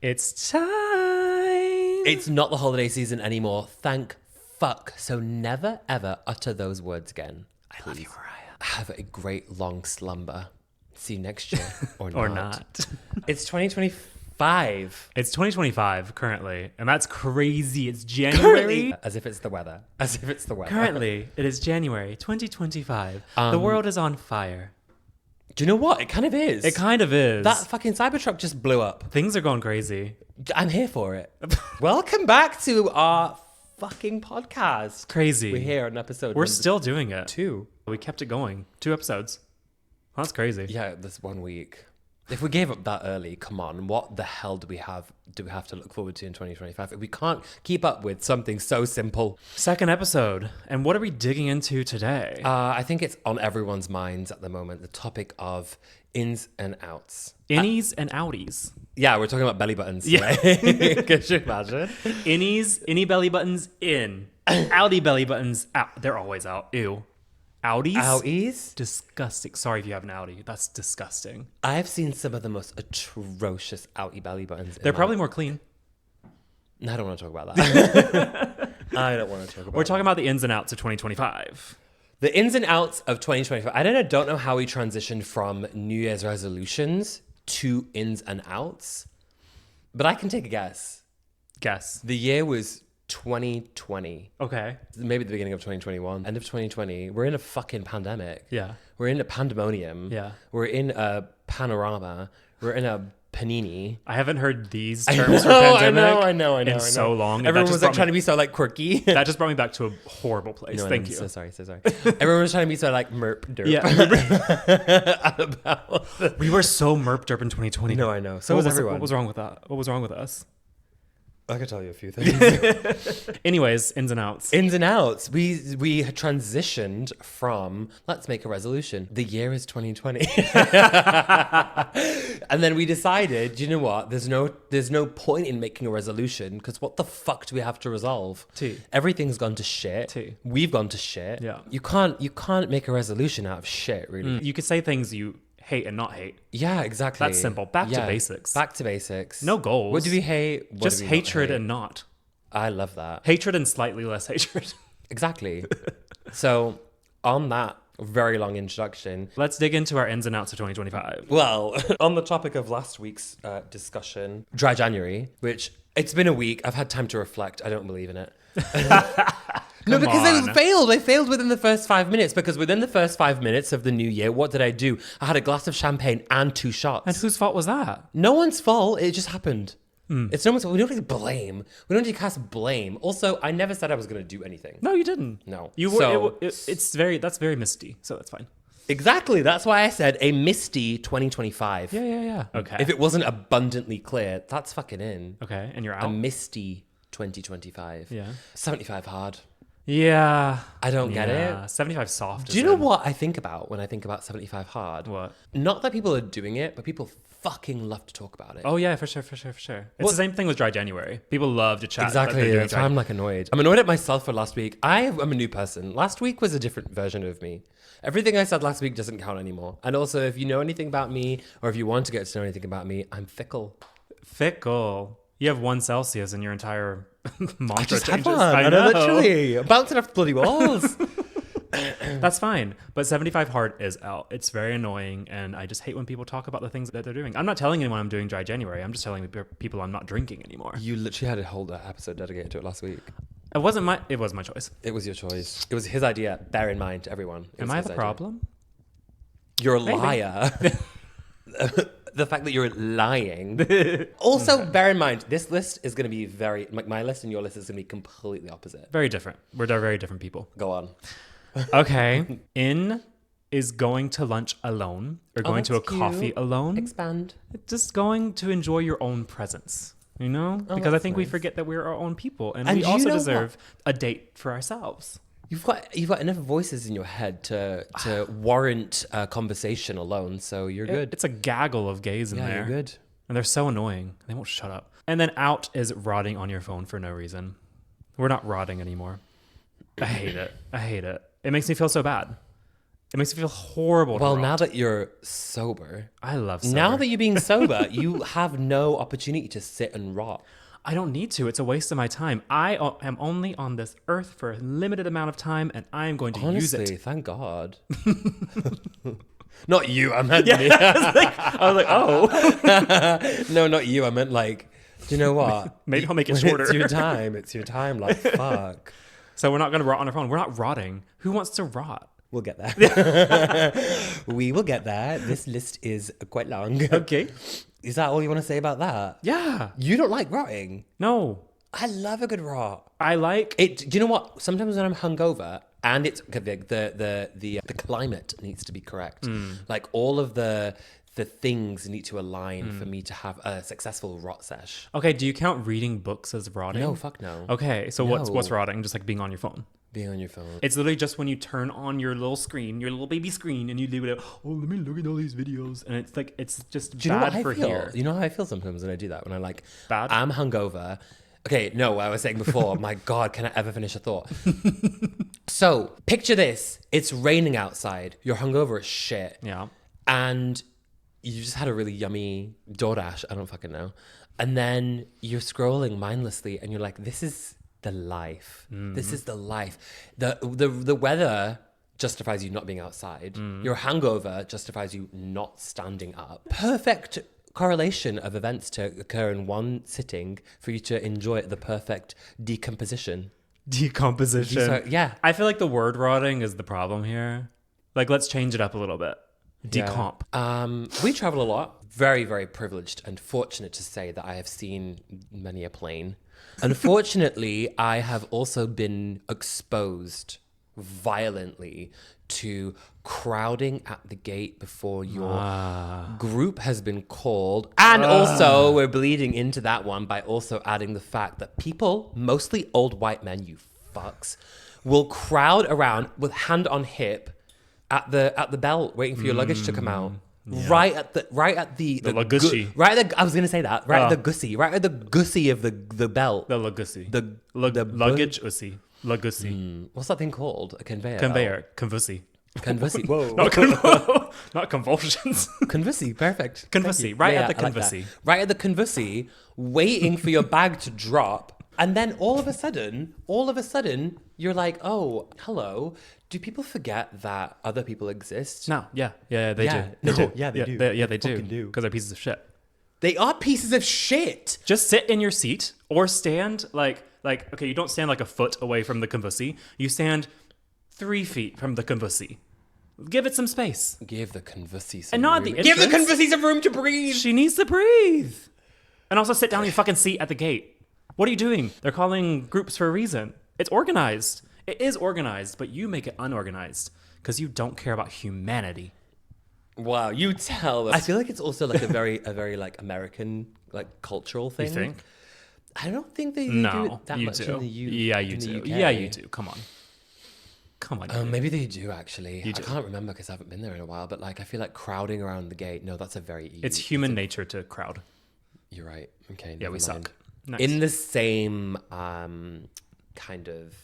It's time. It's not the holiday season anymore. Thank fuck. So never ever utter those words again. I love you, Mariah. Have a great long slumber. See you next year or not. Or not. It's 2025. It's 2025 currently, and that's crazy. It's January. As if it's the weather. As if it's the weather. Currently, it is January 2025. The world is on fire. Do you know what? It kind of is. It kind of is. That fucking Cybertruck just blew up. Things are going crazy. I'm here for it. Welcome back to our fucking podcast. Crazy. We're here on episode We're still doing it. 2. We kept it going. 2 episodes. That's crazy. Yeah, this 1 week. If we gave up that early, come on, what the hell do we have to look forward to in 2025? If we can't keep up with something so simple. Second episode. And what are we digging into today? I think it's on everyone's minds at the moment, the topic of ins and outs. Innies and outies. Yeah, we're talking about belly buttons today. Could you imagine? Innie belly buttons in. Outie belly buttons out. They're always out. Ew. Outies? Outies? Disgusting. Sorry if you have an outie. That's disgusting. I've seen some of the most atrocious outie belly buttons. They're probably more clean. No, I don't want to talk about that. I don't want to talk about We're talking about the ins and outs of 2025. The ins and outs of 2025. I don't know how we transitioned from New Year's resolutions to ins and outs, but I can take a guess. Guess. The year was 2020. Okay. Maybe the beginning of 2021. End of 2020. We're in a fucking pandemic. Yeah. We're in a pandemonium. Yeah. We're in a panorama. We're in a panini. I haven't heard these terms for pandemic I know. in so long. and Everyone that was just like brought trying to be so like quirky. that just brought me back to a horrible place. No, Thank you. So sorry. Everyone was trying to be so like merp derp. Yeah. About We were so merp derp in 2020. No, I know. So was everyone. What was wrong with that? What was wrong with us? I could tell you a few things. Anyways, ins and outs. Ins and outs. We transitioned from let's make a resolution. The year is 2020. And then we decided, you know what? There's no point in making a resolution because what the fuck do we have to resolve? Tea. Everything's gone to shit. Tea. We've gone to shit. Yeah. You can't make a resolution out of shit, really. You could say things you hate and not hate. Yeah, exactly. That's simple. Back to basics. Back to basics. No goals. What do we hate? What Just do we not hatred hate? and not. I love that. Hatred and slightly less hatred. Exactly. So on that very long introduction, Let's dig into our ins and outs of 2025. well, on the topic of last week's discussion, dry January, which it's been a week. I've had time to reflect. I don't believe in it. No, because on. they failed. They failed within the first 5 minutes because within the first 5 minutes of the new year, what did I do? I had a glass of champagne and 2 shots. And whose fault was that? No one's fault. It just happened. It's no one's fault. We don't need to blame. We don't need to cast blame. Also, I never said I was going to do anything. No, you didn't. No. You were. That's very misty. So that's fine. Exactly. That's why I said a misty 2025. Yeah. Okay. If it wasn't abundantly clear, that's fucking in. Okay, and you're A out. misty 2025. Yeah. 75 hard. Yeah. I don't get it. 75 soft. Do you know what I think about when I think about 75 hard? What? Not that people are doing it, but people fucking love to talk about it. Oh yeah, for sure. It's the same thing with dry January. People love to chat. Exactly. That's why I'm like annoyed. I'm annoyed at myself for last week. I'm a new person. Last week was a different version of me. Everything I said last week doesn't count anymore. And also, if you know anything about me, or if you want to get to know anything about me, I'm fickle. Fickle. You have 1 Celsius in your entire mantra I just have changes. one. I know. Literally bouncing off the bloody walls. That's fine. But 75 hard is out. It's very annoying. And I just hate when people talk about the things that they're doing. I'm not telling anyone I'm doing dry January. I'm just telling people I'm not drinking anymore. You literally had a whole episode dedicated to it last week. It was my choice. It was your choice. It was his idea. Bear in mind, everyone. Am I the problem? You're a liar. The fact that you're lying. Also, bear in mind, this list is going to be my list and your list is going to be completely opposite. Very different. We're very different people. Go on. Okay. In is going to lunch alone or going to a that's cute. coffee alone. Expand. Just going to enjoy your own presence. You know? Because I think we forget that we're our own people and we you also know deserve a date for ourselves. You've got enough voices in your head to warrant a conversation alone, so you're good. It's a gaggle of gays in there. You're good. And they're so annoying. They won't shut up. And then out is rotting on your phone for no reason. We're not rotting anymore. I hate it. It makes me feel so bad. It makes me feel horrible. Well, now that you're sober, I love sober. now that you're being sober, you have no opportunity to sit and rot. I don't need to. It's a waste of my time. I am only on this earth for a limited amount of time, and I am going to use it. Honestly, thank God. Not you, I meant me. I was like, oh. No, not you. I meant like, do you know what? Maybe I'll make it When shorter. It's your time. It's your time. Like, fuck. So we're not going to rot on our phone. We're not rotting. Who wants to rot? We'll get there. We will get there. This list is quite long. Okay. Is that all you want to say about that? Yeah. You don't like rotting? No. I love a good rot. I like it. Do you know what? Sometimes when I'm hungover and it's the climate needs to be correct. Like all of the things need to align for me to have a successful rot sesh. Okay, do you count reading books as rotting? No, fuck no. Okay, so what's rotting? Just like being on your phone. Being on your phone. It's literally just when you turn on your little screen, your little baby screen, and you leave it. Oh, let me look at all these videos, and it's like it's just Do you know bad what for I feel? here. You know how I feel sometimes when I do that? When I like, Bad? I'm hungover. Okay, no, what I was saying before. My God, can I ever finish a thought? So, picture this. It's raining outside. You're hungover as shit. Yeah. And you just had a really yummy DoorDash. I don't fucking know. And then you're scrolling mindlessly and you're like, this is the life. This is the life. The weather justifies you not being outside. Your hangover justifies you not standing up. Perfect correlation of events to occur in one sitting for you to enjoy the perfect decomposition. Decomposition. Yeah. I feel like the word rotting is the problem here. Like, let's change it up a little bit. Decomp. We travel a lot. Very, very privileged and fortunate to say that I have seen many a plane. Unfortunately, I have also been exposed violently to crowding at the gate before your group has been called. And also, we're bleeding into that one by also adding the fact that people, mostly old white men, you fucks, will crowd around with hand on hip at the belt, waiting for your luggage to come out. Yeah. Right at the luggusy. I was gonna say that. Right at the gussy. Right at the gussy of the belt. The luggusy. The luggage ussy. Luggusy. What's that thing called? A conveyor. Conveyor. Convussy. Convussy. Whoa. Not convulsions. Convussy. Perfect. Convussy. Right at the convussy. Like right at the convussy, waiting for your bag to drop. And then all of a sudden, you're like, oh, hello. Do people forget that other people exist? No. Yeah, they do. No, They do. yeah, they do. They do. Because they're pieces of shit. They are pieces of shit. Just sit in your seat or stand like okay, you don't stand like a foot away from the convussy. You stand 3 feet from the convussy. Give it some space. Give the convussy some and not room. the Give the convussy some room to breathe. She needs to breathe. And also sit down in your fucking seat at the gate. What are you doing? They're calling groups for a reason. It's organized. It is organized, but you make it unorganized because you don't care about humanity. Wow, you tell us. I feel like it's also like a very like American like cultural thing. You think? I don't think they do it that much do. in the Yeah, you do. UK. Yeah, you do. Come on. Maybe they do actually. You do. I can't remember because I haven't been there in a while. But like, I feel like crowding around the gate. No, that's a very easy. It's human nature to crowd. You're right. Okay. Yeah, we suck. Nice. In the same kind of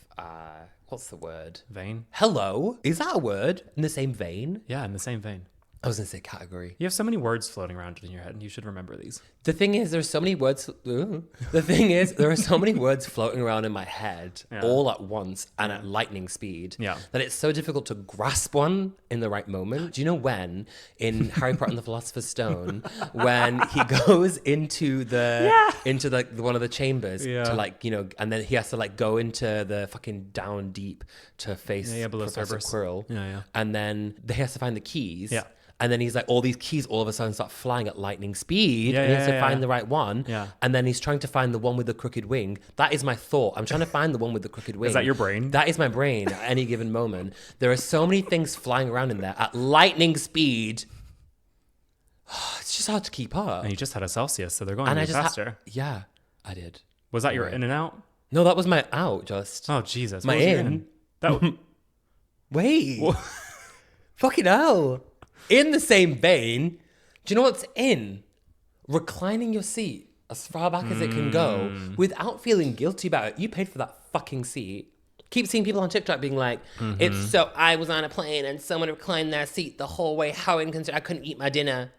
what's the word? Vein. Hello, is that a word? In the same vein? Yeah, in the same vein. I was gonna say category. You have so many words floating around in your head, and you should remember these. The thing is, there's so many words. The thing is, there are so many words floating around in my head all at once and at lightning speed. Yeah. That it's so difficult to grasp one in the right moment. Do you know when in Harry Potter and the Philosopher's Stone, when he goes into one of the chambers to like, you know, and then he has to like go into the fucking down deep to face Professor Quirrell. Yeah. And then he has to find the keys. Yeah. And then he's like, all these keys all of a sudden start flying at lightning speed. And he has to find the right one. Yeah. And then he's trying to find the one with the crooked wing. That is my thought. I'm trying to find the one with the crooked wing. Is that your brain? That is my brain at any given moment. There are so many things flying around in there at lightning speed. It's just hard to keep up. And you just had a Celsius, so they're going faster. Yeah, I did. Was that your in and out? No, that was my out just. Oh, Jesus. My what was your in. That Wait. Fucking hell. In the same vein, do you know what's in? Reclining your seat as far back as it can go without feeling guilty about it. You paid for that fucking seat. Keep seeing people on TikTok being like, it's so, I was on a plane and someone reclined their seat the whole way. How inconsiderate. I couldn't eat my dinner.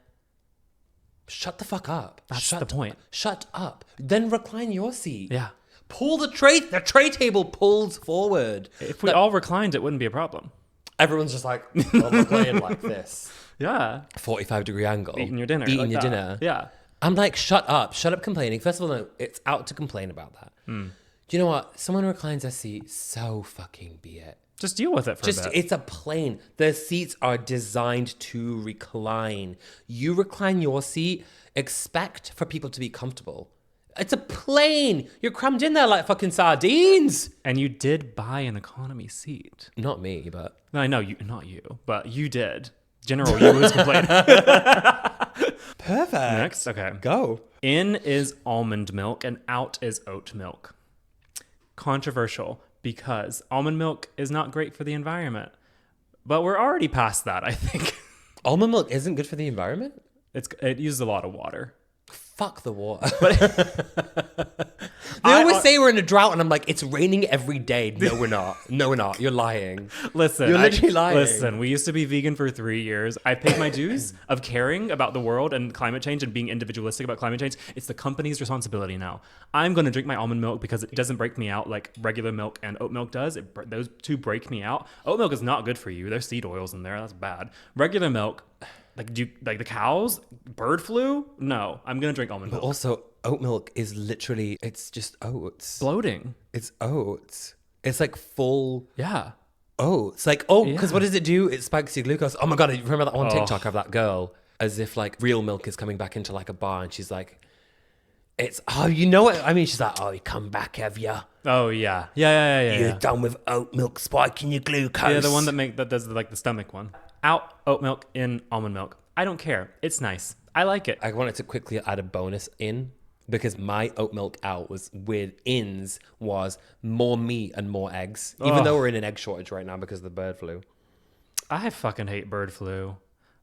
Shut the fuck up. That's the point. Shut up. Then recline your seat. Yeah. Pull the tray table pulls forward. If we all reclined, it wouldn't be a problem. Everyone's just like, I'm reclining like this. Yeah. 45-degree angle. Eating your dinner. Eating like your that. dinner. Yeah. I'm like, shut up. Shut up complaining. First of all, no, it's out to complain about that. Do you know what? Someone reclines their seat, so fucking be it. Just deal with it for a bit. It's a plane. The seats are designed to recline. You recline your seat, expect for people to be comfortable. It's a plane. You're crammed in there like fucking sardines. And you did buy an economy seat. Not me, but... No, I know, not you, but you did. General, you was complaining. Perfect. Next, okay. Go. In is almond milk and out is oat milk. Controversial because almond milk is not great for the environment. But we're already past that, I think. Almond milk isn't good for the environment? It uses a lot of water. Fuck the water. They always say we're in a drought, and I'm like, it's raining every day. No, we're not. No, we're not. You're lying. Listen, you're literally lying. Listen, we used to be vegan for 3 years. I paid my dues of caring about the world and climate change and being individualistic about climate change. It's the company's responsibility now. I'm going to drink my almond milk because it doesn't break me out like regular milk and oat milk does. Those two break me out. Oat milk is not good for you. There's seed oils in there. That's bad. Regular milk, like the cows, bird flu? No, I'm going to drink almond milk. But also, oat milk is literally, it's just oats. Bloating. It's oats. It's like full Yeah. oats. Like, because what does it do? It spikes your glucose. Oh my God, you remember that one TikTok of that girl? As if like real milk is coming back into like a bar and she's like, you know what? I mean, she's like, you come back, have ya? Oh, yeah. Yeah. You're done with oat milk spiking your glucose. Yeah, the one that does like the stomach one. Out oat milk, in almond milk. I don't care. It's nice. I like it. I wanted to quickly add a bonus in because my oat milk out was more meat and more eggs. Even though we're in an egg shortage right now because of the bird flu. I fucking hate bird flu.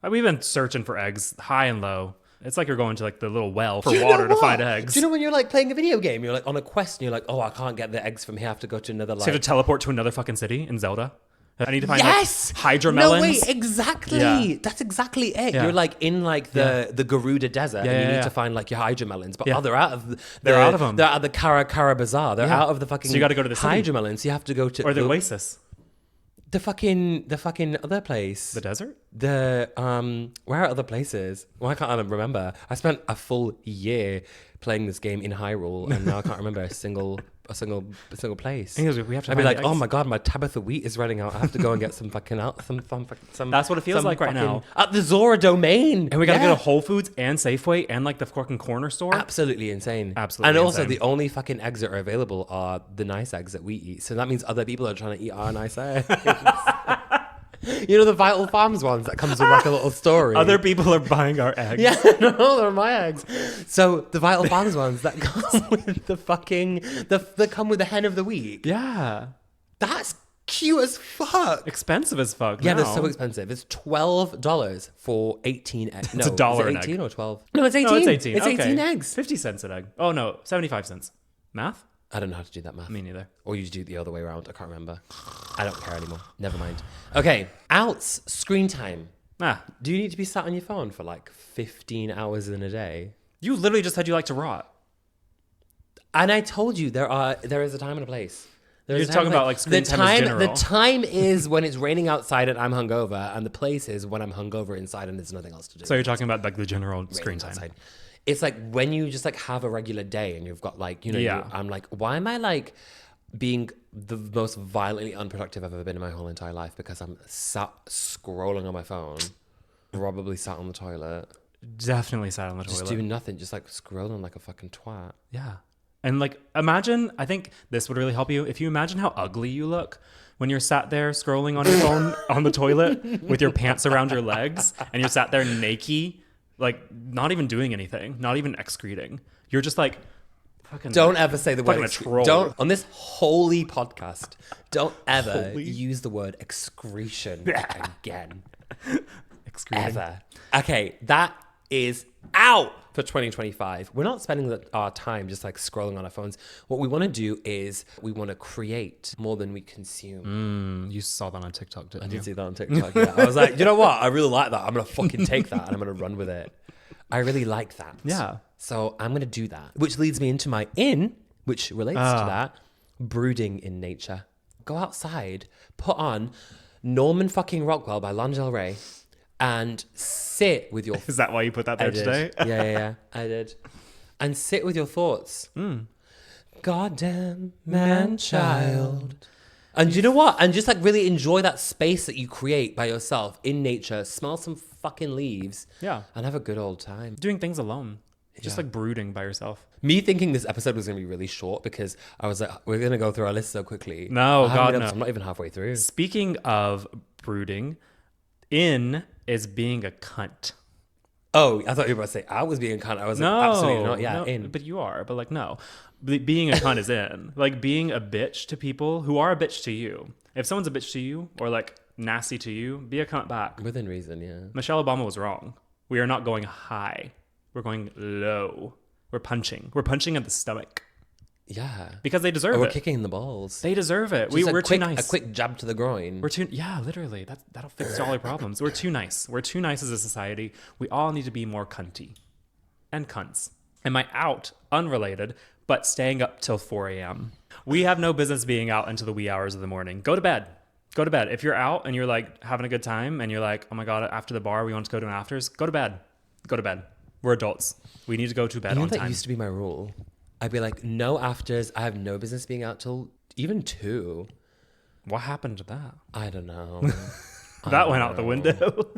We've been searching for eggs high and low. It's like you're going to like the little well for water to find eggs. Do you know when you're like playing a video game, you're like on a quest and you're like, I can't get the eggs from here. I have to go to another So you have to teleport to another fucking city in Zelda? I need to find yes! like hydromelons. No, wait, exactly. Yeah. That's exactly it. Yeah. You're like in like the Garuda desert and you need to find like your hydromelons. But they're out of they're out of them. They're at the Kara Bazaar. They're out of the fucking So you got to go to the city. hydromelons. You have to go to or the oasis. The fucking other place. The desert? Where are other places? Why can't I remember? I spent a full year playing this game in Hyrule and now I can't remember a single place. We have to I'd be find like, eggs. oh my God, my Tabitha wheat is running out. I have to go and get some fucking some. That's what it feels like right now. At the Zora domain. And we got to go to Whole Foods and Safeway and like the fucking corner store. Absolutely insane. Absolutely And also insane. the only fucking eggs that are available are the nice eggs that we eat. So that means other people are trying to eat our nice eggs. You know the Vital Farms ones that comes with like a little story. Other people are buying our eggs. Yeah, no, they're my eggs. So the Vital Farms ones that come with that come with the hen of the week. Yeah. That's cute as fuck. Expensive as fuck. Yeah, no. they're so expensive. It's $12 for 18 eggs. No, It's $1 is an it 18 egg. or 12? No, it's 18. No, it's 18. It's 18 Okay. eggs. 50 cents an egg. Oh, no. 75 cents. Math? I don't know how to do that math. Me neither. Or you do it the other way around. I can't remember. I don't care anymore. Never mind. Okay, outs screen time. Do you need to be sat on your phone for like 15 hours in a day? You literally just said you like to rot. And I told you there is a time and a place. You're talking about like screen time in general. The time is when it's raining outside and I'm hungover, and the place is when I'm hungover inside and there's nothing else to do. So you're talking about like the general screen time. Outside. It's like when you just like have a regular day and you've got like, you know, I'm like, why am I like being the most violently unproductive I've ever been in my whole entire life because I'm sat scrolling on my phone, probably sat on the toilet. Definitely sat on the Just toilet. doing nothing, just like scrolling like a fucking twat. Yeah. And like imagine, I think this would really help you. If you imagine how ugly you look when you're sat there scrolling on your phone on the toilet with your pants around your legs and you're sat there naked, like not even doing anything, not even excreting. You're just like fucking. Don't ever say the word fucking a troll. Don't on this holy podcast. Don't ever use the word excretion again. Excreting. Ever. Okay, that is out for 2025. We're not spending our time just like scrolling on our phones. What we want to do is we want to create more than we consume. You saw that on TikTok, didn't I you? did see that on TikTok. Yeah. I was like, you know what? I really like that. I'm going to fucking take that and I'm going to run with it. I really like that. Yeah. So I'm going to do that. Which leads me into my which relates to that. Brooding in nature. Go outside, put on Norman fucking Rockwell by Lana Del Rey and sit with your... Is that why you put that there today? Yeah. I did. And sit with your thoughts. Goddamn man-child. And you know what? And just like really enjoy that space that you create by yourself in nature. Smell some fucking leaves. Yeah. And have a good old time. Doing things alone. Just like brooding by yourself. Me thinking this episode was going to be really short because I was like, we're going to go through our list so quickly. No, God, no. I'm not even halfway through. Speaking of brooding, in is being a cunt. Oh, I thought you were about to say I was being a cunt. I was like, absolutely not. Yeah, no, in. But you are. But like, no. Being a cunt is in. Like being a bitch to people who are a bitch to you. If someone's a bitch to you or like nasty to you, be a cunt back. Within reason, yeah. Michelle Obama was wrong. We are not going high. We're going low. We're punching. We're punching at the stomach. Yeah. Because they deserve it. We're kicking in the balls. They deserve it. Just We're too nice. A quick jab to the groin. Yeah, literally. That'll fix all our problems. We're too nice. We're too nice as a society. We all need to be more cunty. And cunts. And my out, unrelated, but staying up till 4 a.m. We have no business being out into the wee hours of the morning. Go to bed. Go to bed. If you're out and you're like having a good time and you're like, oh my God, after the bar, we want to go to an afters, go to bed. Go to bed. We're adults. We need to go to bed on time. That used to be my rule. I'd be like, no afters. I have no business being out till even 2. What happened to that? I don't know. That went out the window.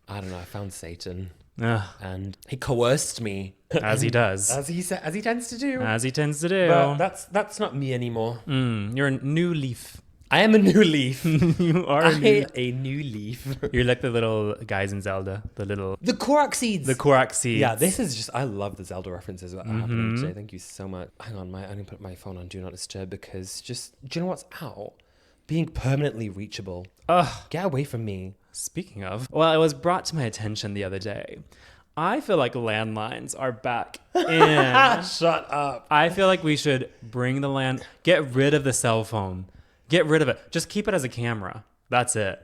I don't know. I found Satan. Ugh. And he coerced me. As he does. As he tends to do. As he tends to do. But that's not me anymore. You're a new leaf. I am a new leaf. You are a new leaf. You're like the little guys in Zelda. The Korok seeds. The Korok seeds. Yeah, this is just... I love the Zelda references that are happening today. Thank you so much. Hang on, I need to put my phone on Do Not Disturb because just... Do you know what's out? Being permanently reachable. Ugh. Get away from me. Speaking of... Well, it was brought to my attention the other day. I feel like landlines are back in. Shut up. I feel like we should bring the get rid of the cell phone. Get rid of it. Just keep it as a camera. That's it.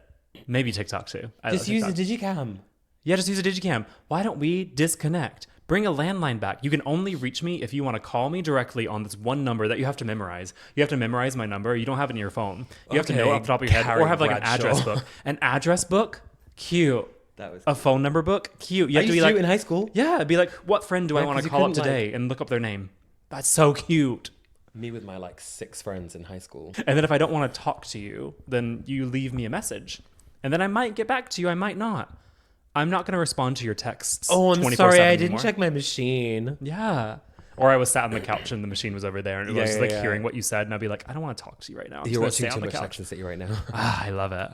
Maybe TikTok too. Just use a digicam. Yeah, just use a digicam. Why don't we disconnect? Bring a landline back. You can only reach me if you want to call me directly on this one number that you have to memorize. You have to memorize my number. You don't have it in your phone. You have to know it off the top of your head. Or have like an address book. An address book? Cute. That was a phone number book? Cute. You have to be like in high school. Yeah, be like, what friend do I want to call up today? And look up their name. That's so cute. Me with my 6 friends in high school. And then if I don't want to talk to you, then you leave me a message. And then I might get back to you. I might not. I'm not going to respond to your texts. Oh, I'm 24/7 sorry. I anymore. didn't check my machine. Yeah. Or I was sat on the couch and the machine was over there and it was hearing what you said. And I'd be like, I don't want to talk to you right now. You're watching too much Sex and the City right now. I love it.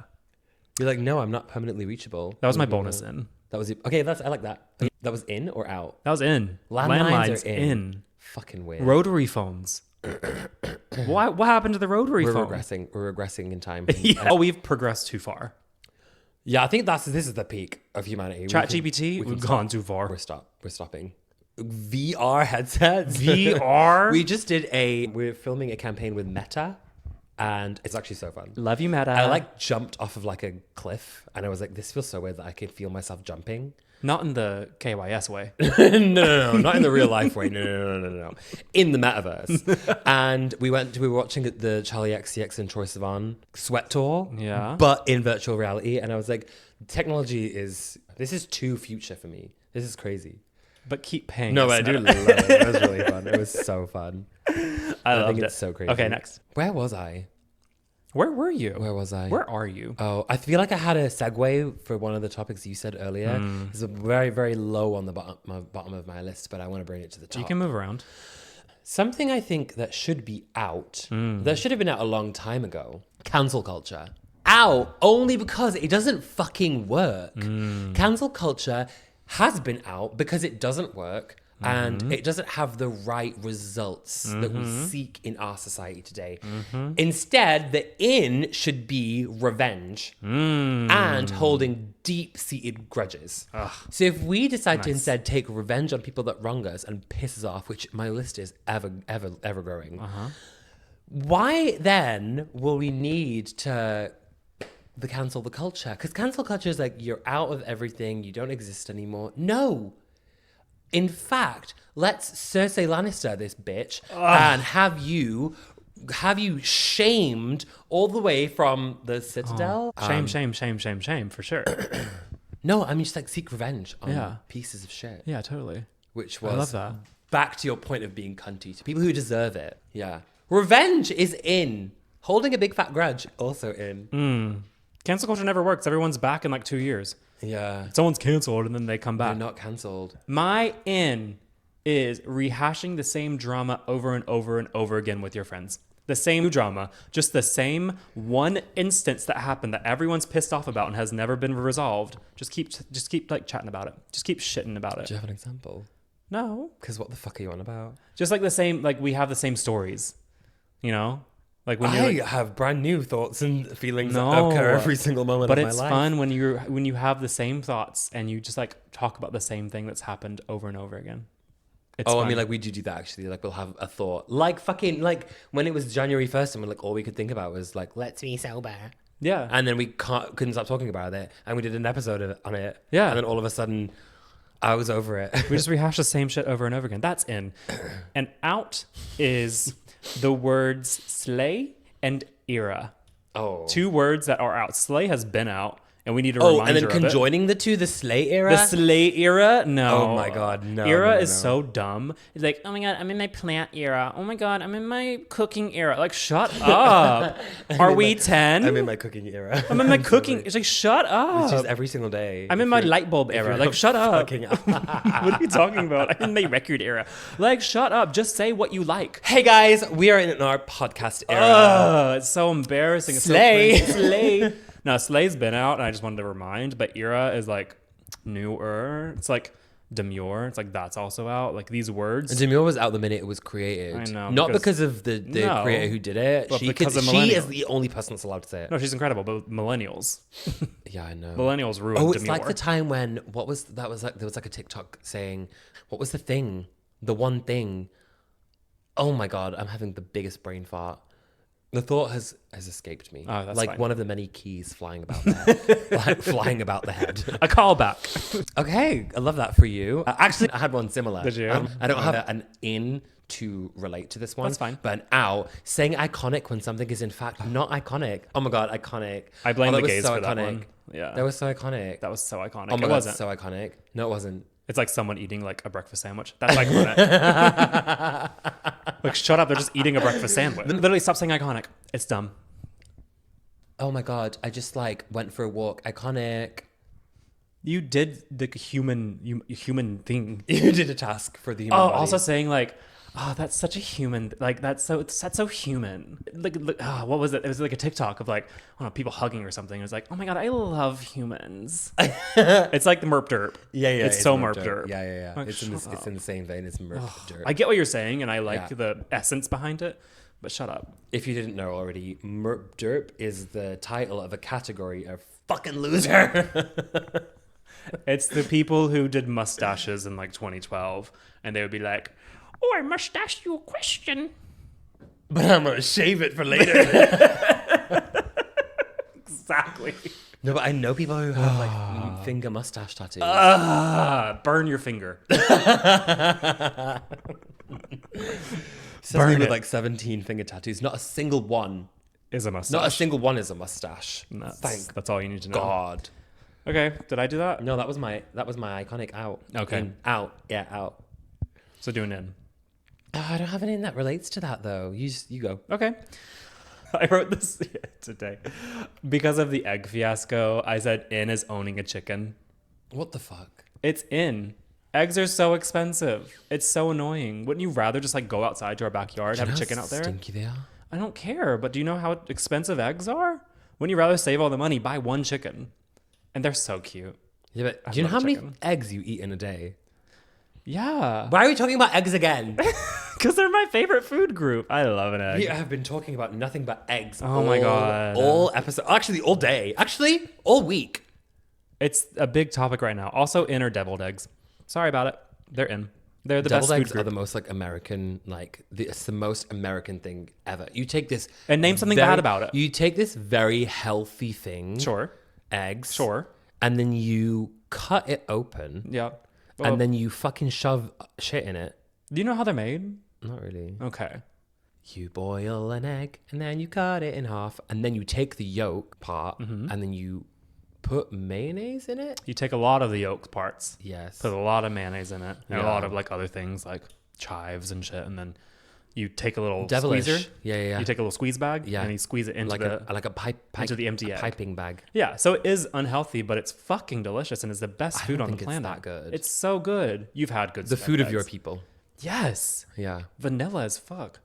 You're like, no, I'm not permanently reachable. That was my bonus in. That was okay. I like that. That was in or out? That was in. Landlines are in. Fucking weird. Rotary phones. What happened to the rotary phone? We're regressing in time. Oh, we've progressed too far. Yeah, I think this is the peak of humanity. ChatGPT, we've gone too far. We're stopping. VR headsets. VR? We're filming a campaign with Meta. And it's actually so fun. Love you, Meta. I jumped off of a cliff and I was like, this feels so weird that I can feel myself jumping. Not in the KYS way. No, not in the real life way. No. In the metaverse. And we were watching the Charlie XCX and Troye Sivan sweat tour. Yeah. But in virtual reality. And I was like, this is too future for me. This is crazy. But keep paying. No, but I do love it. It was really fun. It was so fun. I think it's so crazy. Okay, next. Where was I? Where were you? Where was I? Where are you? Oh, I feel like I had a segue for one of the topics you said earlier. It's very, very low on the bottom of my list, but I want to bring it to the top. You can move around. Something I think that should be out, that should have been out a long time ago. Cancel culture. Out only because it doesn't fucking work. Cancel culture has been out because it doesn't work. And it doesn't have the right results that we seek in our society today. Instead, the in should be revenge and holding deep-seated grudges. So if we decide to instead take revenge on people that wrong us and piss us off, which my list is ever growing, why then will we need to cancel the culture? Because cancel culture is like, you're out of everything, you don't exist anymore. No. In fact, let's Cersei Lannister this bitch and have you shamed all the way from the Citadel. Shame, for sure. No, I mean, just like seek revenge on pieces of shit. Yeah, totally. Which was I love that. Back to your point of being cunty to people who deserve it. Yeah. Revenge is in. Holding a big fat grudge, also in. Cancel culture never works. Everyone's back in like 2 years. Yeah. Someone's canceled and then they come back. They're not cancelled. My in is rehashing the same drama over and over and over again with your friends. The same drama, just the same one instance that happened that everyone's pissed off about and has never been resolved. Just keep like chatting about it. Just keep shitting about it. Do you have an example? No. Because what the fuck are you on about? Just like the same, like we have the same stories, you know? Like when I you have brand new thoughts and feelings that occur every single moment of my life. But it's fun when you have the same thoughts and you just like talk about the same thing that's happened over and over again. It's fun. I mean, like we do that actually. Like we'll have a thought, like fucking like when it was January 1st, and we're like all we could think about was like, let's be sober. Yeah. And then we couldn't stop talking about it, and we did an episode on it. Yeah. And then all of a sudden, I was over it. We just rehash the same shit over and over again. That's in. And out is the words slay and era. Oh. 2 words that are out. Slay has been out, and we need a reminder and then of conjoining the two, the slay era? The slay era? No. Oh my God, no. Era no, is so dumb. It's like, oh my God, I'm in my plant era. Oh my God, I'm in my cooking era. Like, shut up. Are we 10? I'm in my cooking era. I'm in my cooking. It's like, shut up. It's just every single day. I'm in my light bulb era. Like, shut up. Up. What are you talking about? I'm in my record era. Like, shut up. Just say what you like. Hey guys, we are in our podcast era. It's so embarrassing. It's Slay. So slay. No, slay's been out, and I just wanted to remind. But era is like newer. It's like demure. It's like that's also out. Like these words. And demure was out the minute it was created. I know. Not because of the creator who did it. But She millennials. is the only person that's allowed to say it. No, she's incredible. But millennials. Yeah, I know. Millennials ruined Oh, it's demure. like the time when there was like a TikTok saying, what was the thing? The one thing. Oh my God, I'm having the biggest brain fart. The thought has escaped me. Oh, that's like fine. one of the many keys flying about the head. Like flying about the head. A callback. Okay, I love that for you. Actually, I had one similar. Did you? I don't have an in to relate to this one. That's fine. But an out. Saying iconic when something is in fact not iconic. Oh my God, iconic. I blame that the was gays so for that iconic. one. Yeah. That was so iconic. That was so iconic. Oh my It God, wasn't. so iconic. No, it wasn't. It's like someone eating like a breakfast sandwich. That's iconic. Like, shut up. They're just eating a breakfast sandwich. Literally, stop saying iconic. It's dumb. Oh my God, I just like went for a walk. Iconic. You did the human thing. You did a task for the human body. Also saying like, oh, that's such a human. Like that's so human. Like, what was it? It was like a TikTok of like, I don't know, people hugging or something. It was like, oh my God, I love humans. It's like the merp derp. Yeah. It's so merp derp. Yeah. Like, It's in the same vein. It's merp derp. I get what you're saying, and I like Yeah. the essence behind it. But shut up. If you didn't know already, merp derp is the title of a category of fucking loser. It's the people who did mustaches in like 2012, and they would be like, "Oh, I must ask you a question." But I'm gonna shave it for later. Exactly. No, but I know people who have like finger mustache tattoos. Burn your finger. Somebody burn with it. like 17 finger tattoos. Not a single one. Is a mustache. Not a single one is a mustache. That's all you need to know. God. Okay, did I do that? No, that was my iconic out. Okay. In, out. Yeah, out. So do an in. Oh, I don't have anything that relates to that though. You go. Okay. I wrote this today. Because of the egg fiasco, I said in is owning a chicken. What the fuck? It's in. Eggs are so expensive. It's so annoying. Wouldn't you rather just like go outside to our backyard, have a chicken out there? Stinky they are. I don't care, but do you know how expensive eggs are? Wouldn't you rather save all the money, buy one chicken? And they're so cute. Yeah, but I do you know love how many chicken. eggs you eat in a day? Yeah. Why are we talking about eggs again? Because they're my favorite food group. I love an egg. We have been talking about nothing but eggs. Oh my God. All episode. Actually, all day. Actually, all week. It's a big topic right now. Also, in or deviled eggs. Sorry about it. They're in. They're the best Deviled food eggs group. are the most like American, like it's the most American thing ever. You take this And name something bad about it. You take this very healthy thing, Sure. eggs, Sure. and then you cut it open, Yeah. Well, and then you fucking shove shit in it. do you know how they're made? Not really. Okay. You boil an egg, and then you cut it in half, and then you take the yolk part, Mm-hmm. and then you put mayonnaise in it. You take a lot of the yolk parts, Yes. put a lot of mayonnaise in it, and a Yeah. lot of like other things like chives and shit, and then you take a little Devilish. squeezer. Yeah. You take a little squeeze bag, Yeah. and you squeeze it into like the a pipe into the empty egg. piping bag. Yeah, so it is unhealthy, but it's fucking delicious and it's the best food don't on the think it's planet. that good. It's so good. You've had good The spec food of your eggs. people. Yes. Yeah. Vanilla as fuck.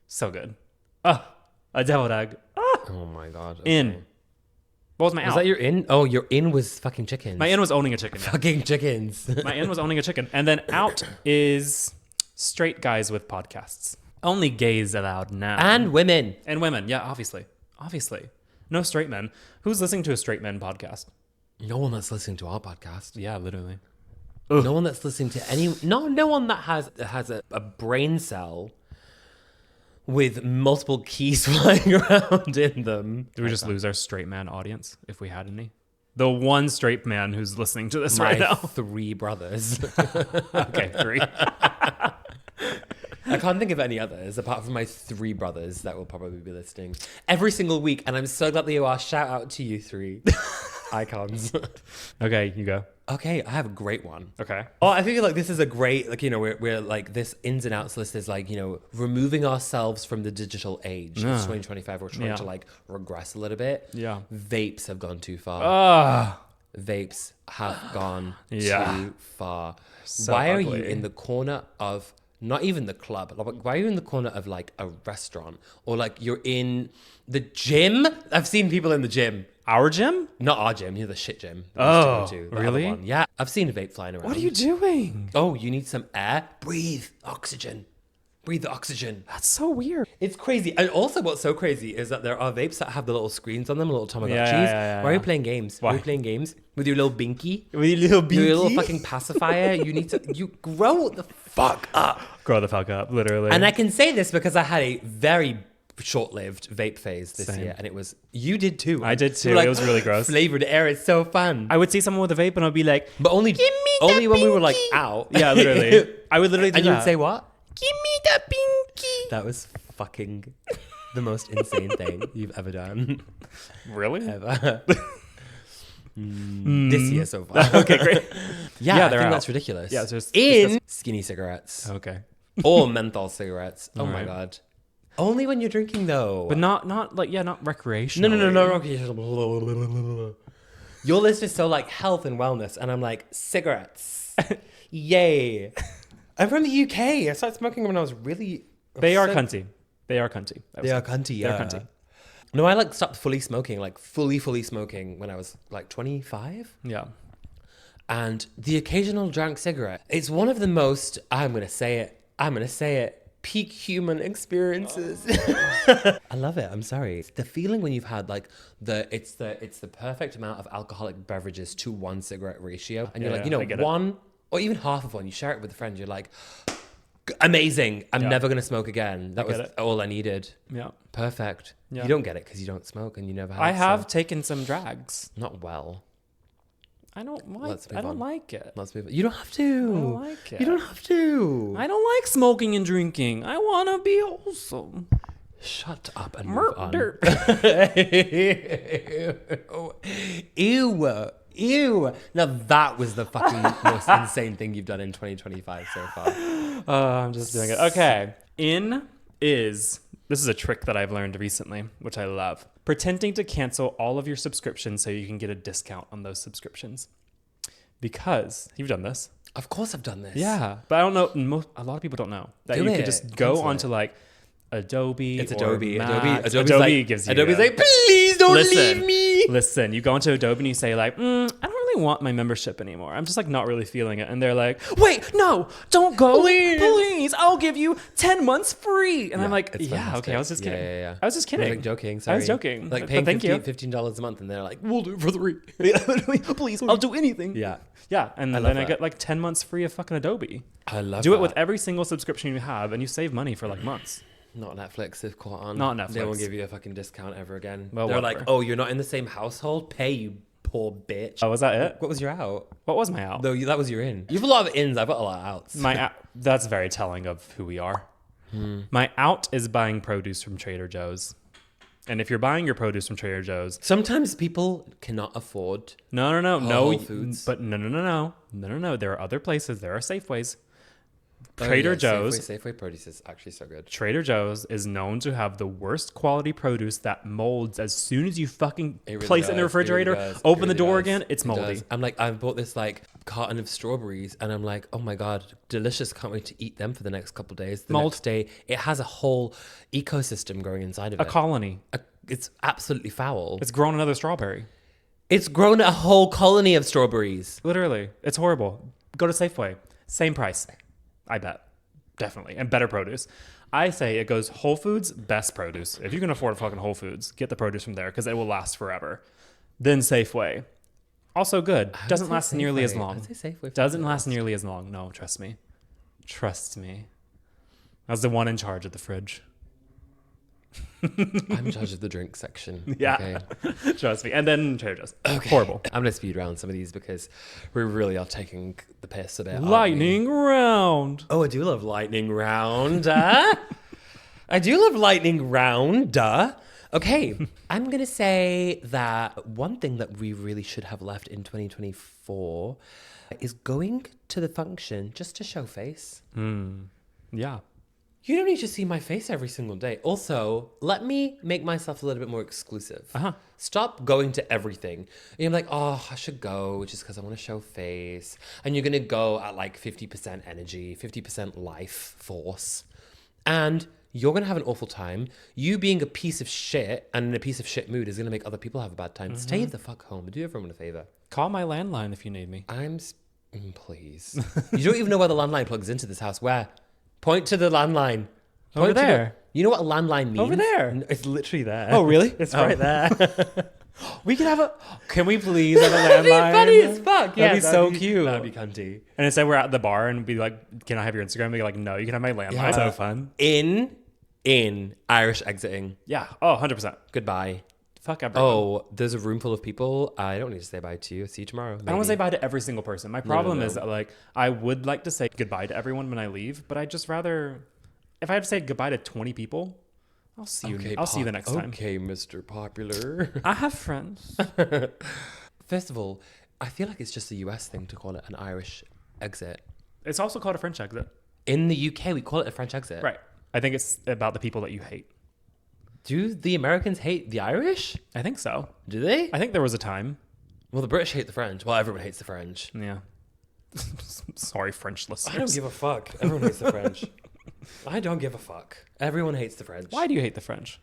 So good. A deviled egg. Oh my god. In. What was my Was out? that your in? Oh, your in was fucking chickens. My in was owning a chicken. Yeah. fucking chickens. My in was owning a chicken. And then out is straight guys with podcasts. Only gays allowed now. And women. And women. Yeah, obviously. Obviously. No straight men. Who's listening to a straight men podcast? No one that's listening to our podcast. Yeah, literally. No one that's listening to any. No one that has a brain cell with multiple keys flying around in them. Do we just lose our straight man audience if we had any? The one straight man who's listening to this My right now. 3 brothers. Okay, 3. I can't think of any others apart from my 3 brothers that will probably be listening every single week. And I'm so glad that you are. Shout out to you 3 icons. Okay, you go. Okay, I have a great one. Okay. Oh, I feel like this is a great, like, you know, we're like this ins and outs list is like, you know, removing ourselves from the digital age. It's 2025. We're trying to like regress a little bit. Yeah. Vapes have gone too far. Ah. Vapes have gone Yeah. too far. So Why are you ugly. in the corner of not even the club? Like, why are you in the corner of like a restaurant or like you're in the gym? I've seen people in the gym. Our gym? Not our gym, you know, the shit gym. that Oh, we used to go to, the other really? one. Yeah, I've seen a vape flying around. What are you doing? Oh, you need some air? Breathe oxygen. Breathe the oxygen. That's so weird. It's crazy. And also what's so crazy is that there are vapes that have the little screens on them, little Tamagotchis. Yeah. Why are you playing games? Why? Are you playing games with your little binky? With your little Your little fucking pacifier. You grow the fuck up. Grow the fuck up, literally. And I can say this because I had a very short-lived vape phase this Same. year, and it was you did too. I did too. You were It was really gross. Flavored air, it's so fun. I would see someone with a vape and I'd be like, But only when we were like out. yeah, literally. I would literally do And you that. would say what? Give me the pinky. That was fucking the most insane thing you've ever done. Really? Ever. This year so far. Okay, great. Yeah, Yeah, I they're think out. that's ridiculous. Yeah, it's just in skinny cigarettes Okay. or menthol cigarettes. Oh my Alright. god. Only when you're drinking though. But not recreational. No. Okay. Your list is so like health and wellness, and I'm like cigarettes. Yay! I'm from the UK. I started smoking when I was really. They are so- cunty. They are cunty. They are cunty. They're Yeah. cunty. No, I like stopped fully smoking, like fully smoking when I was like 25. Yeah. And the occasional drank cigarette. It's one of the most. I'm gonna say it. Peak human experiences. I love it. I'm sorry. The feeling when you've had like it's the perfect amount of alcoholic beverages to 1 cigarette ratio, and you're like, Yeah, I you get know, it. one or even half of one. You share it with a friend. You're like, amazing. I'm Yeah. never gonna smoke again. That was get it. all I needed. Yeah. Perfect. Yeah. You don't get it because you don't smoke and you never have. I have so- taken some drags. not well. I don't like Let's move I don't on. like it. Let's move. You don't have to. I don't like it. You don't have to. I don't like smoking and drinking. I want to be wholesome. Shut up and move on. Murder. Ew. Ew. Now that was the fucking most insane thing you've done in 2025 so far. I'm just doing it. Okay. This is a trick that I've learned recently, which I love. Pretending to cancel all of your subscriptions so you can get a discount on those subscriptions. Because you've done this. Of course I've done this. Yeah. But I don't know. A lot of people don't know that Do you it. can just go Cancel onto it. like Adobe. It's or Adobe. Max. Adobe's like, gives you Adobe's that. like, please don't leave me. Listen, you go into Adobe and you say like, I don't really really want my membership anymore. I'm just like not really feeling it. And they're like, wait, no, don't go. Please. I'll give you 10 months free. And I'm like, it's yeah, fantastic. okay. I was just kidding. Yeah. I was just kidding. I was like joking. Sorry. I was joking. Like But paying thank you. $15 a month, and they're like, we'll do it for $3. Please, I'll do anything. Yeah. Yeah. And love then I that. get like 10 months free of fucking Adobe. I love Do that. it with every single subscription you have, and you save money for like months. Not Netflix, they've caught on. Not Netflix. They won't give you a fucking discount ever again. Well, they're whatever. like, oh, you're not in the same household? Pay, you poor bitch. Oh, was that it? What was your out? What was my out? No, that was your in. You have a lot of ins. I've got a lot of outs. That's very telling of who we are. My out is buying produce from Trader Joe's. And if you're buying your produce from Trader Joe's, Sometimes people cannot afford. no, Whole Foods. but no. There are other places. There are Safeways. Oh, Trader yeah, Joe's. Safeway produce is actually so good. Trader Joe's is known to have the worst quality produce that molds as soon as you fucking It really place it in the does. It really refrigerator, does. It open the really door does. again, it's It moldy. does. I'm like, I bought this like carton of strawberries, and I'm like, oh my god, delicious! Can't wait to eat them for the next couple of days. The Mold. next day, it has a whole ecosystem growing inside of A it. colony. It's absolutely foul. It's grown another strawberry. It's grown a whole colony of strawberries. Literally. It's horrible. Go to Safeway. Same price. I bet. Definitely. And better produce. I say it goes Whole Foods, best produce. If you can afford fucking Whole Foods, get the produce from there because it will last forever. Then Safeway. Also good. Doesn't last nearly as long. I'd say Safeway. Doesn't last nearly as long. No, trust me. Trust me. I was the one in charge of the fridge. I'm in charge of the drink section. Yeah. Okay. Trust me. And then Trader Joe's. Okay. Horrible. I'm going to speed round some of these because we really are taking the piss a bit. aren't we? Lightning round. Oh, I do love lightning round. I do love lightning round. Okay, I'm going to say that one thing that we really should have left in 2024 is going to the function just to show face. Yeah. You don't need to see my face every single day. Also, let me make myself a little bit more exclusive. Stop going to everything. And you're like, oh, I should go just because I want to show face. And you're going to go at like 50% energy, 50% life force. And you're going to have an awful time. You being a piece of shit and in a piece of shit mood is going to make other people have a bad time. Stay the fuck home and do everyone a favor. Call my landline if you need me. Please. You don't even know where the landline plugs into this house. Where? Point to the landline. Over there. You know what a landline means? Over there. No, it's literally there. Oh, really? It's right there. We can have a... Can we please have a That'd be landline? funny as fuck. Yeah, That'd be so cute. That'd be cunty. And instead we're at the bar and be like, can I have your Instagram? And be like, no, you can have my landline. Yeah. So fun. In Irish exiting. Yeah. Oh, 100%. Goodbye. Fuck everyone. Oh, there's a room full of people. I don't need to say bye to you. See you tomorrow. I don't want to say bye to every single person. My problem no. is that like I would like to say goodbye to everyone when I leave, but I just rather if I have to say goodbye to 20 people, I'll see you. I'll see you the next time. Okay, Mr. Popular. I have friends. First of all, I feel like it's just a US thing to call it an Irish exit. It's also called a French exit. In the UK, we call it a French exit. Right. I think it's about the people that you hate. Do the Americans hate the Irish? I think so. Do they? I think there was a time. Well, the British hate the French. Well, everyone hates the French. Yeah. Sorry, French listeners. I don't give a fuck. Everyone hates the French. I don't give a fuck. Everyone hates the French. Why do you hate the French?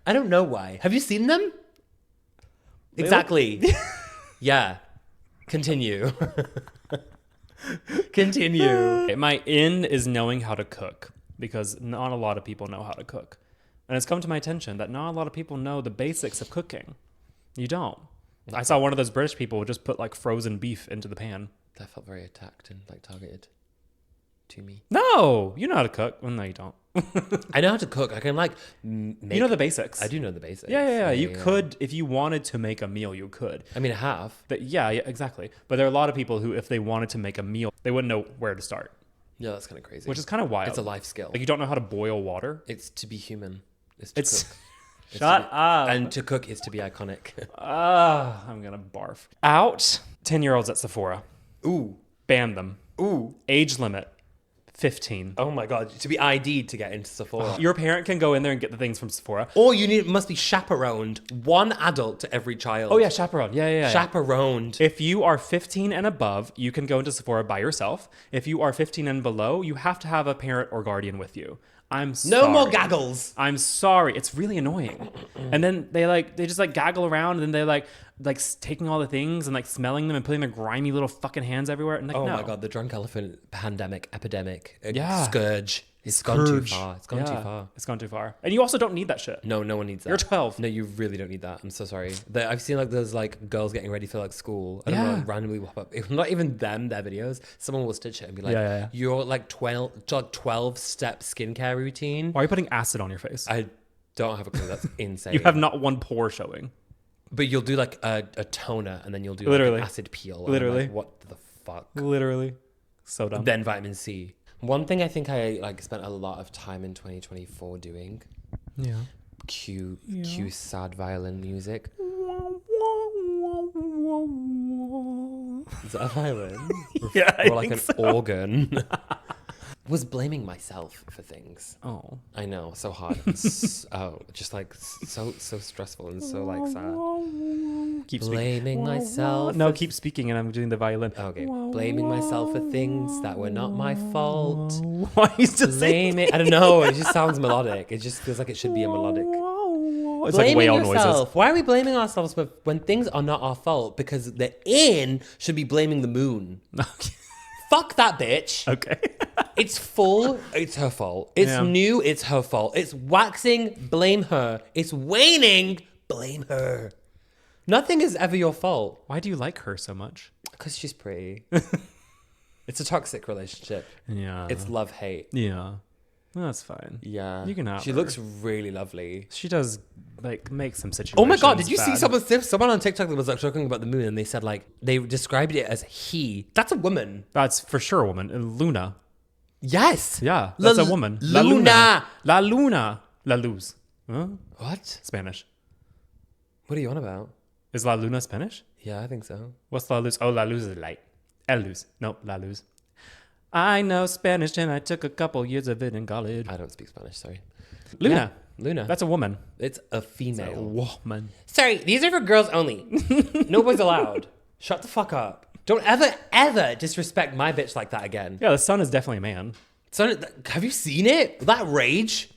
I don't know why. Have you seen them? Exactly. Yeah. Continue. Continue. My in is knowing how to cook because not a lot of people know how to cook. And it's come to my attention that not a lot of people know the basics of cooking. You don't. I saw one of those British people just put like frozen beef into the pan. That felt very attacked and like targeted to me. No, you know how to cook. Well, no, you don't. I know how to cook. I can like make... You know the basics. I do know the basics. Yeah. You could, if you wanted to make a meal, you could. I mean, I have. Yeah, exactly. But there are a lot of people who, if they wanted to make a meal, they wouldn't know where to start. Yeah, that's kind of crazy. Which is kind of wild. It's a life skill. Like you don't know how to boil water. It's to be human. It's cook. Shut up. And to cook is to be iconic. I'm gonna barf. Out 10-year-olds at Sephora. Ooh. Ban them. Ooh. Age limit 15. Oh my god. To be ID'd to get into Sephora. Your parent can go in there and get the things from Sephora. Or must be chaperoned. One adult to every child. Oh yeah, chaperone. Yeah. Chaperoned. If you are 15 and above, you can go into Sephora by yourself. If you are 15 and below, you have to have a parent or guardian with you. I'm sorry. No more gaggles. I'm sorry. It's really annoying. And then they just like gaggle around, and then they like taking all the things and like smelling them and putting their grimy little fucking hands everywhere. And like, Oh no. my God, the drunk elephant pandemic, epidemic, Yeah. scourge. It's gone too far. It's gone too Yeah, far. It's gone too far. And you also don't need that shit. No one needs that. You're 12. No, you really don't need that. I'm so sorry. I've seen like those like girls getting ready for like school. I don't know, randomly pop up. Not even them, their videos. Someone will stitch it and be like, Yeah. "Your like 12-step skincare routine." Why are you putting acid on your face? I don't have a clue. That's insane. You have not one pore showing. But you'll do like a toner, and then you'll do Literally. like an acid peel. And Literally. I'm like, what the fuck? Literally. So dumb. Then vitamin C. One thing I think I like spent a lot of time in 2024 doing. Yeah. Cue sad violin music. Is that a violin? Yeah, or like an organ. Was blaming myself for things. Oh. I know, so hard. Just like so stressful and so like sad. Keep Blaming myself. No, keep speaking, and I'm doing the violin. Okay, blaming myself for things that were not my fault. Why are you still saying? Blaming. I don't know. It just sounds melodic. It just feels like it should be a melodic. It's like whale noises. Why are we blaming ourselves when things are not our fault? Because the inn should be blaming the moon. Fuck that bitch. Okay. It's full, it's her fault. It's new, it's her fault. It's waxing, blame her. It's waning, blame her. Nothing is ever your fault. Why do you like her so much? Because she's pretty. It's a toxic relationship. Yeah. It's love-hate. Yeah. Well, that's fine. Yeah. You can have She her. looks really lovely. She does like make some situations. Oh my God, did you see bad. someone on TikTok that was like talking about the moon and they said like, they described it as he. That's a woman. That's for sure a woman. Luna. Yes. Yeah, that's a woman. La Luna. La Luna. La Luz. Huh? What? Spanish. What are you on about? Is La Luna Spanish? Yeah, I think so. What's La Luz? Oh, La Luz is light. El Luz. No, La Luz. I know Spanish and I took a couple years of it in college. I don't speak Spanish, sorry. Luna. Yeah, Luna. That's a woman. It's a female. Woman. Sorry, these are for girls only. No boys allowed. Shut the fuck up. Don't ever disrespect my bitch like that again. Yeah, the sun is definitely a man. So, have you seen it? That rage?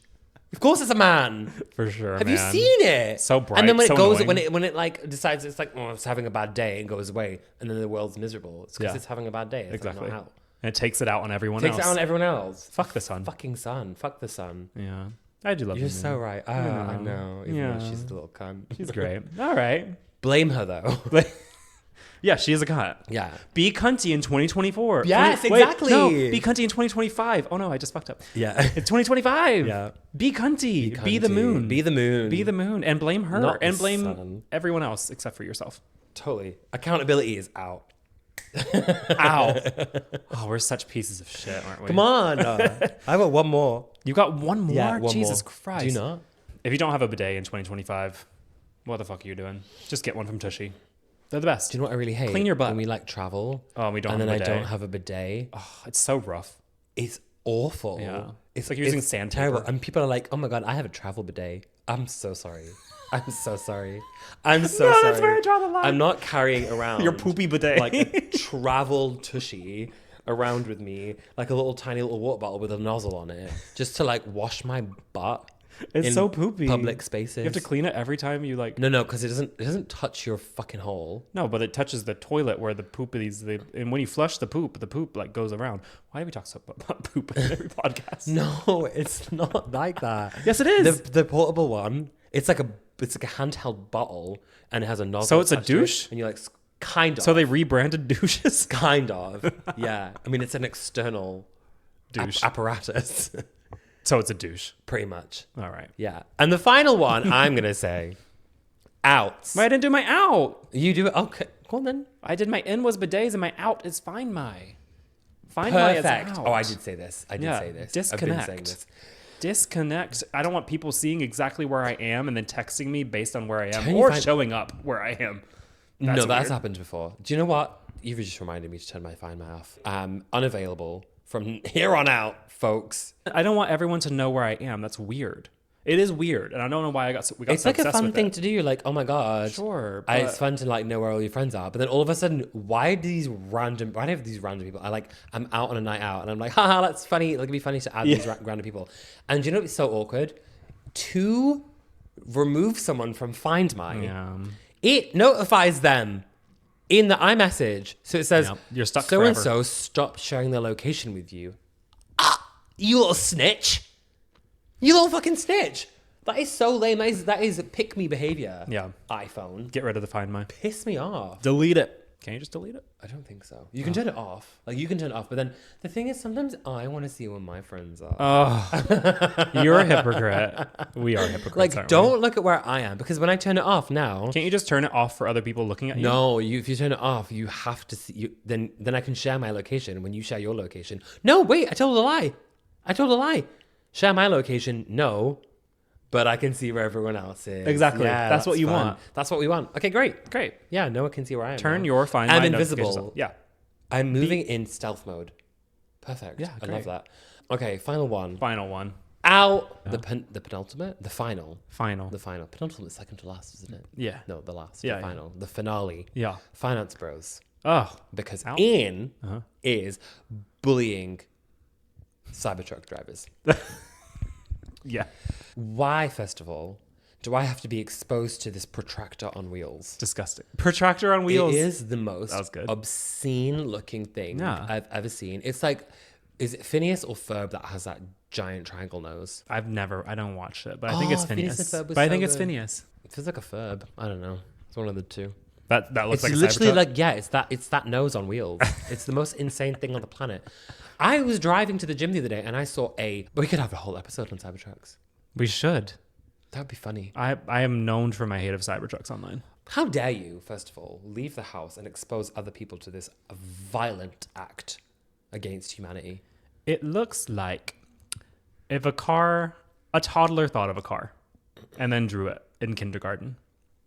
Of course it's a man. For sure, Have you seen it? So bright, And then when so it goes, annoying. when it like decides it's like, oh, it's having a bad day and goes away, and then the world's miserable. It's because Yeah. it's having a bad day. It's Exactly. Like, not out. And it takes it out on everyone Takes else. it on everyone else. Fuck the sun. Fucking sun. Fuck the sun. Yeah. I do love You're the so moon. right. I know. Even Yeah. though she's a little cunt. She's great. All right. Blame her though. Yeah, she is a cunt. Yeah. Be cunty in 2024. Yes, Wait, exactly. no, be cunty in 2025. Oh no, I just fucked up. Yeah. It's 2025. Yeah. Be cunty. Be the moon. Be the moon. Be the moon. And blame her. Not the And blame sun. everyone else except for yourself. Totally. Accountability is out. Ow. Oh, we're such pieces of shit, aren't we? Come on. I got one more. You got one more? Yeah, one Jesus more. Christ. Do you not? If you don't have a bidet in 2025, what the fuck are you doing? Just get one from Tushy. They're the best. Do you know what I really hate? Clean your butt. When we like travel. Oh, we don't and have then a bidet. I don't have a bidet. Oh, it's so rough. It's awful. Yeah. It's like using sandpaper. Terrible. And people are like, oh my God, I have a travel bidet. I'm so sorry. I'm so sorry. I'm so sorry. That's where I draw the line. I'm not carrying around Your poopy bidet. like a travel tushy around with me, like a little tiny little water bottle with a nozzle on it, just to like wash my butt. It's in so poopy. Public spaces. You have to clean it every time you like. No, because it doesn't touch your fucking hole. No, but it touches the toilet where the poop is. And when you flush the poop like goes around. Why do we talk so about poop in every podcast? No, it's not like that. Yes, it is. The portable one. It's like a handheld bottle, and it has a nozzle. So it's a attached to it, douche? and you're like kind of. So they rebranded douches. kind of. Yeah, I mean it's an external Douche. apparatus, So it's a douche. pretty much. All right. Yeah, and the final one I'm gonna say, outs. Wait, I didn't do my out. You do it. Okay, go on then. I did my in was bidets and my out is find my. Find my is Perfect. out. Oh, I did say this. I did Yeah, say this. disconnect. I've been saying this. Disconnect. I don't want people seeing exactly where I am and then texting me based on where I am Can you or find- showing up where I am. That's weird. happened before. Do you know what? You've just reminded me to turn my Find My off. Unavailable from here on out, folks. I don't want everyone to know where I am. That's weird. It is weird, and I don't know why we got It's so like a obsessed fun with thing it. to do. You're like, oh my god, Sure, it's fun to like know where all your friends are. But then all of a sudden, why do these random people? I'm out on a night out, and I'm like, haha, that's funny. Like, it'd be funny to add these random people. And you know what's so awkward? To remove someone from Find My, it notifies them in the iMessage. So it says, you're stuck so forever. and so stopped sharing their location with you. Ah, you little snitch. You little fucking snitch. That is so lame. That is pick me behavior. Yeah. iPhone. Get rid of the Find My. Piss me off. Delete it. Can you just delete it? I don't think so. You can turn it off. Like, you can turn it off. But then the thing is, sometimes I want to see where my friends are. Oh, you're a hypocrite. We are hypocrites. Like, aren't don't look at where I am. Because when I turn it off now... Can't you just turn it off for other people looking at you? No, if you turn it off, you have to see... Then I can share my location when you share your location. No, wait, I told a lie. Share my location, no. But I can see where everyone else is. Exactly. Yeah, that's what you fun. want. That's what we want. Okay, great. Great. Yeah, no one can see where I am. Turn now. your Find I'm My invisible. notifications off. Yeah. I'm moving in stealth mode. Perfect. Yeah, I great. love that. Okay, final one. Final one. Out. The penultimate? The final. Final. The final. Penultimate, second to last, isn't it? Yeah. No, the last. Yeah, The yeah. final. The finale. Yeah. Finance bros. Oh. Because Out. Ian is bullying Cybertruck drivers. Yeah. Why, first of all, do I have to be exposed to this protractor on wheels? Disgusting. Protractor on wheels. It is the most That was good. obscene looking thing Yeah. I've ever seen. It's like, is it Phineas or Ferb that has that giant triangle nose? I don't watch it, but I think it's Phineas Phineas. and Ferb was But I so think it's good. Phineas. It feels like a Ferb. I don't know. It's one of the two. That looks It's like a literally Cybertruck. like, yeah, it's that nose on wheels. It's the most insane thing on the planet. I was driving to the gym the other day and I saw we could have a whole episode on Cybertrucks. We should. That would be funny. I am known for my hate of Cybertrucks online. How dare you, first of all, leave the house and expose other people to this violent act against humanity? It looks like if a toddler thought of a car and then drew it in kindergarten.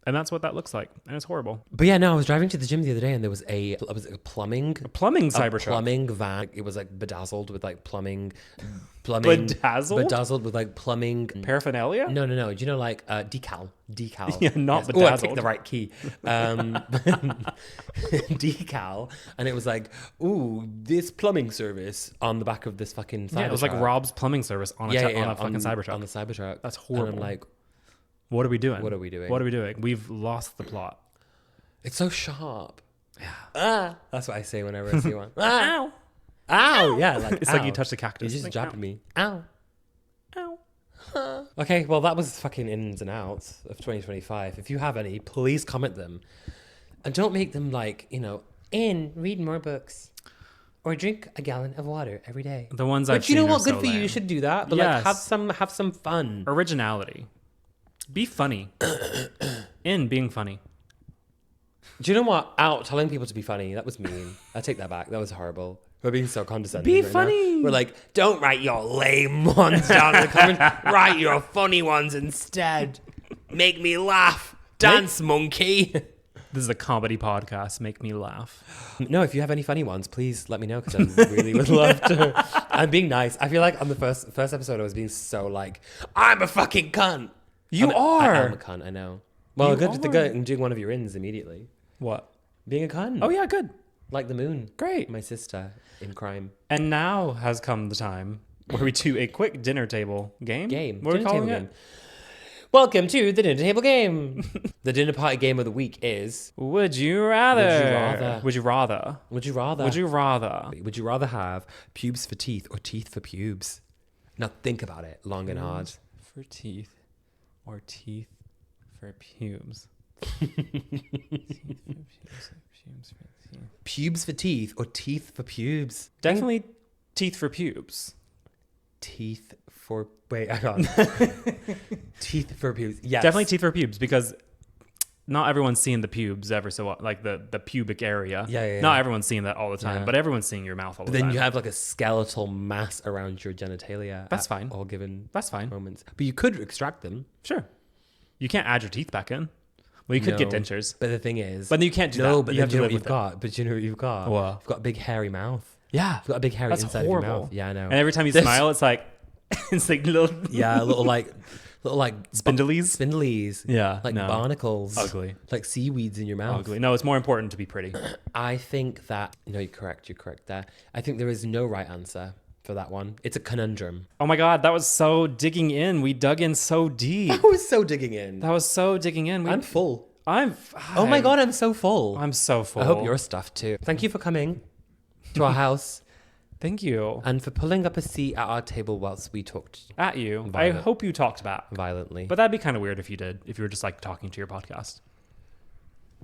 And that's what that looks like. And it's horrible. But yeah, no, I was driving to the gym the other day and there was a plumbing Plumbing Cybertruck. plumbing van. It was like bedazzled with like plumbing Bedazzled? with like plumbing Paraphernalia? No. Do you know like decal? Yeah, not Oh, I bedazzled. picked the right key. Decal, and it was like, ooh, this plumbing service on the back of this fucking Cybertruck. Yeah, it was like Rob's plumbing service on a fucking Cybertruck. On the Cybertruck. That's horrible. And I'm like, what are we doing? What are we doing? What are we doing? We've lost the plot. it's so sharp. Yeah. That's what I say whenever I see one. Ow. Ow! Yeah, like It's ow. like you touched a cactus. You just Like, jabbed ow. me. Ow. Ow. Okay, well, that was fucking ins and outs of 2025. If you have any, please comment them. And don't make them like, read more books. Or drink a gallon of water every day. The ones I've Which, you know seen what? are Good so for you. You lame. should do that. But Yes. like, have some fun. Originality. Be funny. In being funny. Do you know what? Out telling people to be funny. That was mean. I take that back. That was horrible. We're being so condescending. Be right funny. now. We're like, don't write your lame ones down in the comments. Write your funny ones instead. Make me laugh. Dance, monkey. This is a comedy podcast. Make me laugh. No, if you have any funny ones, please let me know because I really would love to. I'm being nice. I feel like on the first episode, I was being so like, I'm a fucking cunt. You I are. am a cunt, I know. Well, You good to are. go and doing one of your ins immediately. What? Being a cunt. Oh, yeah, good. Like the moon. Great. My sister in crime. And now has come the time where we do a quick dinner table game. What are we Dinner calling table it? game. Welcome to the dinner table game. The dinner party game of the week is Would you rather? Would you rather? Would you rather? Would you rather? Would you rather? Would you rather have pubes for teeth or teeth for pubes? Now think about it long and hard. For teeth or teeth for pubes? Pubes for teeth or teeth for pubes? Definitely teeth for pubes. Teeth for... Wait, hang on. Teeth for pubes. Yes. Definitely teeth for pubes because not everyone's seeing the pubes ever so like the pubic area. Yeah. Not everyone's seeing that all the time, Yeah. but everyone's seeing your mouth all the But time. then you have like a skeletal mass around your genitalia. That's at fine. all given That's fine. moments. But you could extract them. Sure. You can't add your teeth back in. Well, you could get No. dentures. But the thing is... But you can't do no, that. but You then have do to you know live what you've with it. got? But do you know what you've got? What? You've got a big hairy mouth. Yeah. You've got a big hairy That's inside horrible. of your mouth. Yeah, I know. And every time you There's- smile, it's like, it's like little. Yeah, a little like Little like Spindlies? Yeah, like no. barnacles. Ugly. Like seaweeds in your mouth. Ugly. No, it's more important to be pretty. I think that, no, you're correct there. I think there is no right answer for that one. It's a conundrum. Oh my God, that was so digging in. We dug in so deep. I was so digging in. That was so digging in. I'm full. Oh my God, I'm so full. I'm so full. I hope you're stuffed too. Thank you for coming to our house Thank you. and for pulling up a seat at our table whilst we talked At you. I hope you talked back. violently. But that'd be kind of weird if you did, if you were just like talking to your podcast.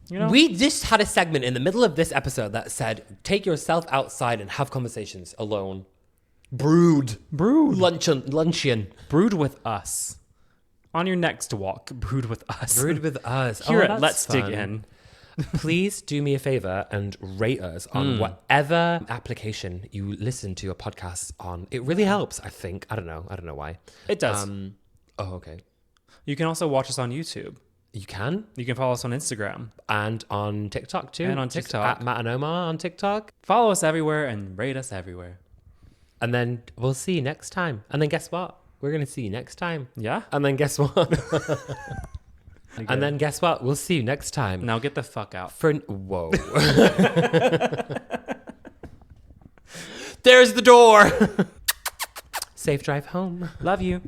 You know? We just had a segment in the middle of this episode that said, take yourself outside and have conversations alone. Brood. Luncheon. Brood with us. On your next walk, brood with us. Brood with us. Here at that's Let's fun. Dig In. Please do me a favor and rate us on whatever application you listen to your podcasts on. It really helps, I think. I don't know why. It does. Okay. You can also watch us on YouTube. You can. You can follow us on Instagram. And on TikTok too. And on Just TikTok. At Matt and Omar on TikTok. Follow us everywhere and rate us everywhere. And then we'll see you next time. And then guess what? We're going to see you next time. Yeah? And then guess what? And then guess what? We'll see you next time. Now get the fuck out. Whoa. There's the door. Safe drive home. Love you.